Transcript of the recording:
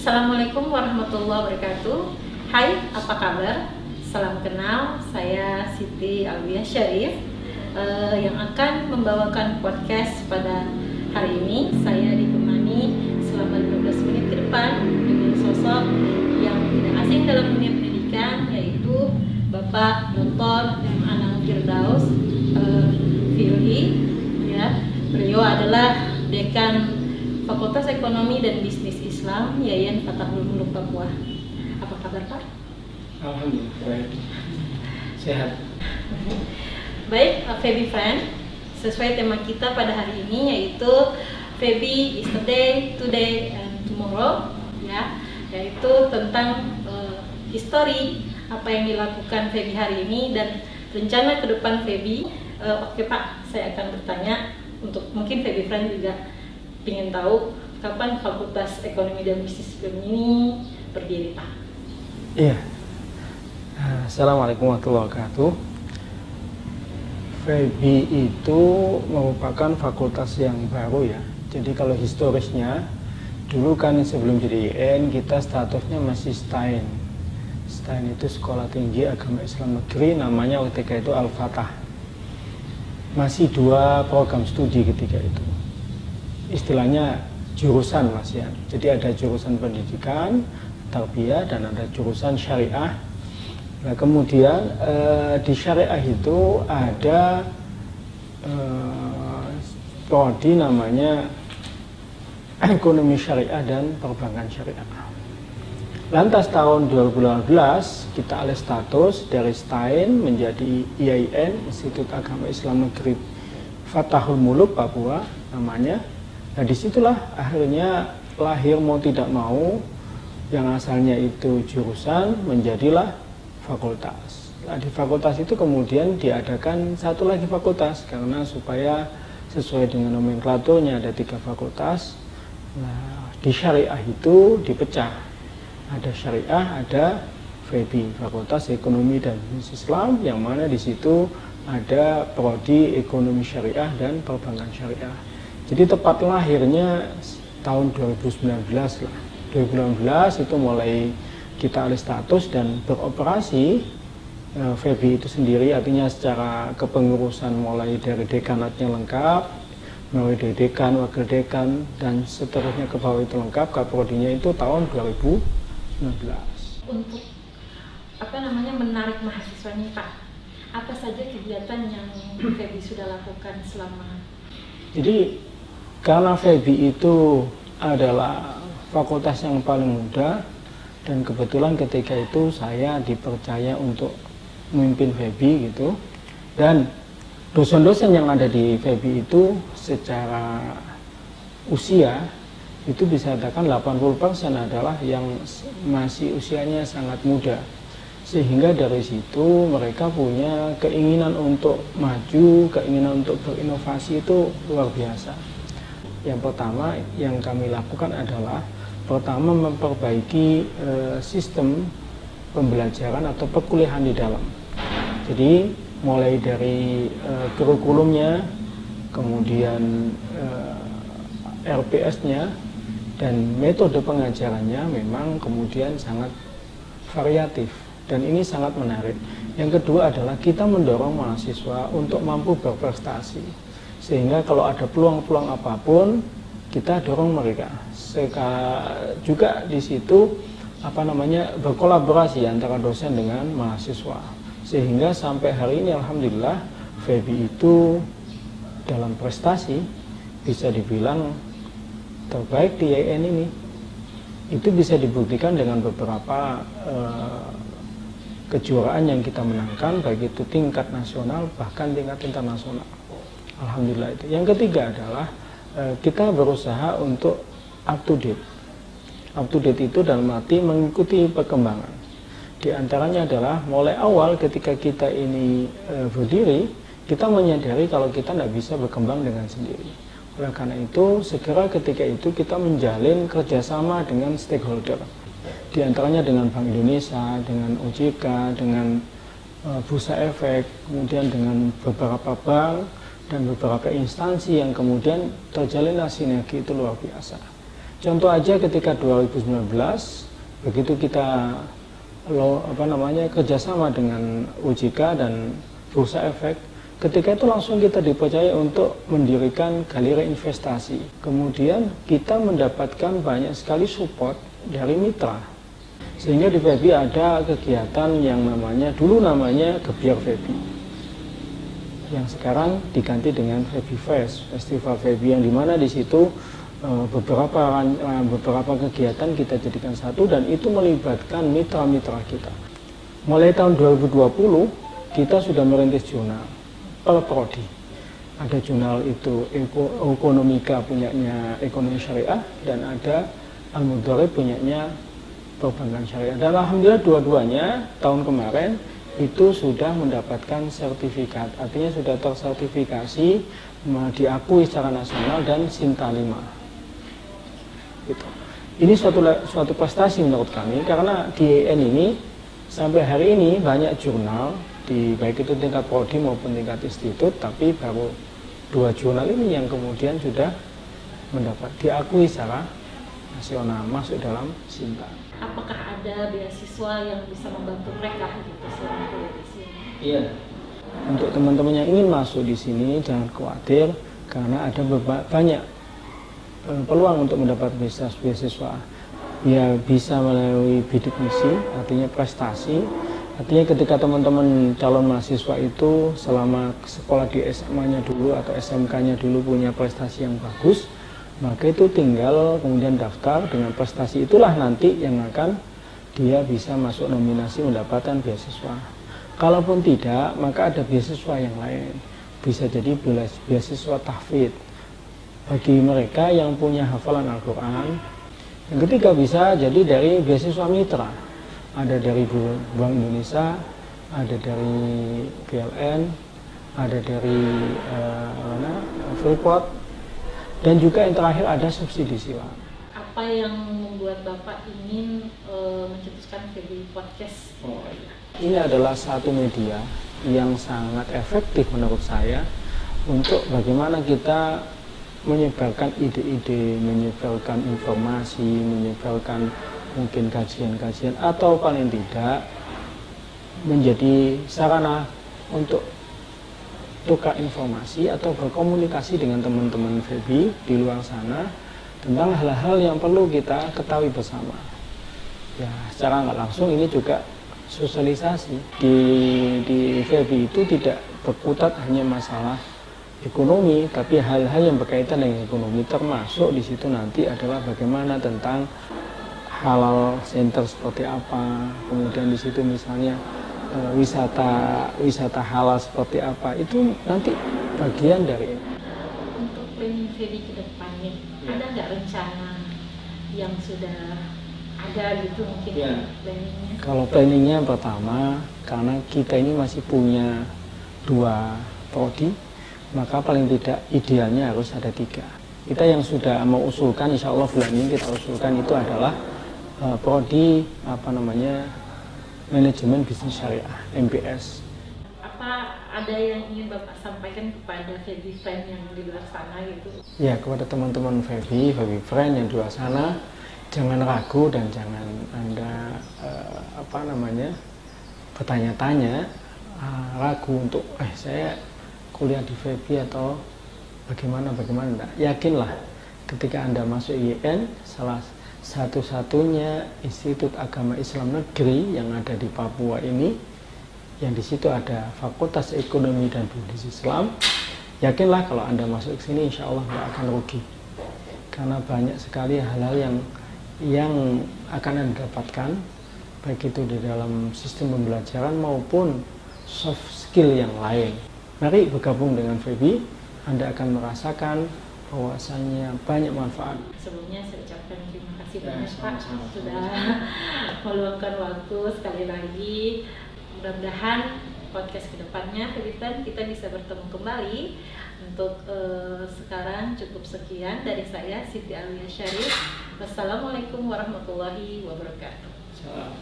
Assalamualaikum warahmatullahi wabarakatuh. Hai, apa kabar? Salam kenal, saya Siti Alwiah Syarif yang akan membawakan podcast pada hari ini. Saya ditemani selama 15 menit ke depan dengan sosok yang tidak asing dalam dunia pendidikan, yaitu Bapak Dr. M. Anang Firdaus Firly. Ya, beliau adalah Dekan Fakultas Ekonomi dan Bisnis Islam Yayan Fatahul Muluk Papua. Apa kabar, Pak? Alhamdulillah, baik. Sehat. Baik, Febi Friend, sesuai tema kita pada hari ini yaitu Febi Yesterday, Today, and Tomorrow, ya, yaitu tentang histori apa yang dilakukan Febi hari ini dan rencana ke depan Febi. Oke Pak, saya akan bertanya untuk mungkin Febi Friend juga ingin tahu kapan Fakultas Ekonomi dan Bisnis Islam ini berdiri, Pak? Iya. Assalamualaikum warahmatullahi wabarakatuh. FEBI itu merupakan fakultas yang baru ya. Jadi kalau historisnya, dulu kan sebelum jadi IN kita statusnya masih STAIN. STAIN itu Sekolah Tinggi Agama Islam Negeri, namanya ketika itu Al-Fatah. Masih 2 program studi ketika itu. Istilahnya jurusan Mas ya. Jadi ada jurusan pendidikan, tarbiyah, dan ada jurusan syariah. Nah kemudian di syariah itu ada prodi namanya ekonomi syariah dan perbankan syariah. Lantas tahun 2018 kita alih status dari STAIN menjadi IAIN, Institut Agama Islam Negeri Fatahul Muluk Papua namanya. Nah disitulah akhirnya lahir mau tidak mau yang asalnya itu jurusan menjadilah fakultas. Nah, di fakultas itu kemudian diadakan satu lagi fakultas karena supaya sesuai dengan nomenklaturnya ada 3 fakultas. Nah di syariah itu dipecah, ada syariah, ada FEBI, Fakultas Ekonomi dan Bisnis Islam, yang mana di situ ada prodi ekonomi syariah dan perbankan syariah. Jadi tepat lahirnya tahun 2019 lah. 2019 itu mulai kita alih status dan beroperasi. FEBI itu sendiri artinya secara kepengurusan mulai dari dekanatnya lengkap, mulai dari dekan, wakil dekan, dan seterusnya ke bawah itu lengkap. Kaprodinya itu tahun 2019. Untuk menarik mahasiswanya, Pak, apa saja kegiatan yang FEBI sudah lakukan selama? Jadi karena FEBI itu adalah fakultas yang paling muda, dan kebetulan ketika itu saya dipercaya untuk memimpin FEBI gitu, dan dosen-dosen yang ada di FEBI itu secara usia itu bisa dikatakan 80% adalah yang masih usianya sangat muda, sehingga dari situ mereka punya keinginan untuk maju, keinginan untuk berinovasi itu luar biasa. Yang pertama yang kami lakukan adalah pertama memperbaiki sistem pembelajaran atau perkuliahan di dalam. Jadi mulai dari kurikulumnya, kemudian RPS-nya, dan metode pengajarannya memang kemudian sangat variatif, dan ini sangat menarik. Yang kedua adalah kita mendorong mahasiswa untuk mampu berprestasi, sehingga kalau ada peluang-peluang apapun kita dorong mereka. Juga di situ berkolaborasi antara dosen dengan mahasiswa, sehingga sampai hari ini alhamdulillah FEBI itu dalam prestasi bisa dibilang terbaik di IAIN ini. Itu bisa dibuktikan dengan beberapa kejuaraan yang kita menangkan, baik itu tingkat nasional bahkan tingkat internasional. Alhamdulillah itu. Yang ketiga adalah kita berusaha untuk up to date. Up to date itu dalam arti mengikuti perkembangan. Di antaranya adalah mulai awal ketika kita ini berdiri, kita menyadari kalau kita tidak bisa berkembang dengan sendiri. Oleh karena itu, segera ketika itu kita menjalin kerjasama dengan stakeholder. Di antaranya dengan Bank Indonesia, dengan OJK, dengan Bursa Efek, kemudian dengan beberapa bank dan beberapa instansi yang kemudian terjalinlah sinergi itu luar biasa. Contoh aja ketika 2019 begitu kita kerjasama dengan OJK dan Bursa Efek, ketika itu langsung kita dipercaya untuk mendirikan galeri investasi. Kemudian kita mendapatkan banyak sekali support dari mitra. Sehingga di FEBI ada kegiatan yang dulu namanya Gebiar FEBI, yang sekarang diganti dengan FEBI Fest, Festival FEBI, yang dimana di situ beberapa kegiatan kita jadikan satu, dan itu melibatkan mitra-mitra kita. Mulai tahun 2020 kita sudah merintis jurnal per prodi. Ada jurnal itu Ekonomika punyanya Ekonomi Syariah, dan ada Al-Mudharib punyanya Perbankan Syariah. Dan alhamdulillah dua-duanya tahun kemarin itu sudah mendapatkan sertifikat, artinya sudah tersertifikasi, diakui secara nasional dan Sinta 5. Gitu. Ini suatu prestasi menurut kami, karena di IAIN ini sampai hari ini banyak jurnal, baik itu tingkat prodi maupun tingkat institut, tapi baru 2 jurnal ini yang kemudian sudah diakui secara nasional, masuk dalam Sinta. Apakah ada beasiswa yang bisa membantu mereka gitu selama kuliah di sini? Iya. Untuk teman-teman yang ingin masuk di sini jangan khawatir, karena ada banyak peluang untuk mendapat beasiswa. Ya, bisa melalui bidik misi, artinya prestasi. Artinya ketika teman-teman calon mahasiswa itu selama sekolah di SMA-nya dulu atau SMK-nya dulu punya prestasi yang bagus, maka itu tinggal kemudian daftar dengan prestasi itulah nanti yang akan dia bisa masuk nominasi mendapatkan beasiswa. Kalaupun tidak, maka ada beasiswa yang lain. Bisa jadi beasiswa tahfidz bagi mereka yang punya hafalan Al-Quran. Yang ketiga bisa jadi dari beasiswa mitra. Ada dari Bank Indonesia, ada dari PLN, ada dari Freeport, dan juga yang terakhir ada subsidi silang. Apa yang membuat Bapak ingin mencetuskan FEBI Podcast? Ini adalah satu media yang sangat efektif menurut saya untuk bagaimana kita menyebarkan ide-ide, menyebarkan informasi, menyebarkan mungkin kajian-kajian, atau paling tidak menjadi sarana untuk tukar informasi atau berkomunikasi dengan teman-teman FEBI di luar sana tentang hal-hal yang perlu kita ketahui bersama. Ya, secara nggak langsung ini juga sosialisasi di FEBI itu tidak berkutat hanya masalah ekonomi, tapi hal-hal yang berkaitan dengan ekonomi, termasuk di situ nanti adalah bagaimana tentang halal center seperti apa, kemudian di situ misalnya wisata halal seperti apa, itu nanti bagian dari ini. Untuk planning FEBI ke depannya, ada nggak rencana yang sudah ada gitu mungkin planningnya? Kalau planningnya pertama, karena kita ini masih punya 2 prodi, maka paling tidak idealnya harus ada 3. Kita yang sudah mau usulkan, insya Allah bulan ini kita usulkan itu adalah prodi manajemen bisnis syariah, MBS. Apa ada yang ingin Bapak sampaikan kepada FEBI friend yang di luar sana gitu? Ya, kepada teman-teman FEBI friend yang di luar sana, jangan ragu dan jangan Anda bertanya-tanya, ragu untuk saya kuliah di FEBI atau bagaimana. Nah, yakinlah ketika Anda masuk IAIN, salah satu-satunya Institut Agama Islam Negeri yang ada di Papua ini, yang di situ ada Fakultas Ekonomi dan Bisnis Islam, yakinlah kalau Anda masuk ke sini insya Allah nggak akan rugi, karena banyak sekali hal-hal yang akan Anda dapatkan, baik itu di dalam sistem pembelajaran maupun soft skill yang lain. Mari bergabung dengan FEBI, Anda akan merasakan bahwasanya banyak manfaat. Sebelumnya saya ucapkan terima kasih banyak Pak sudah meluangkan waktu. Sekali lagi mudah-mudahan podcast kedepannya kita bisa bertemu kembali. Untuk sekarang cukup sekian dari saya, Siti Alwiah Syarif. Wassalamualaikum warahmatullahi wabarakatuh. Salam.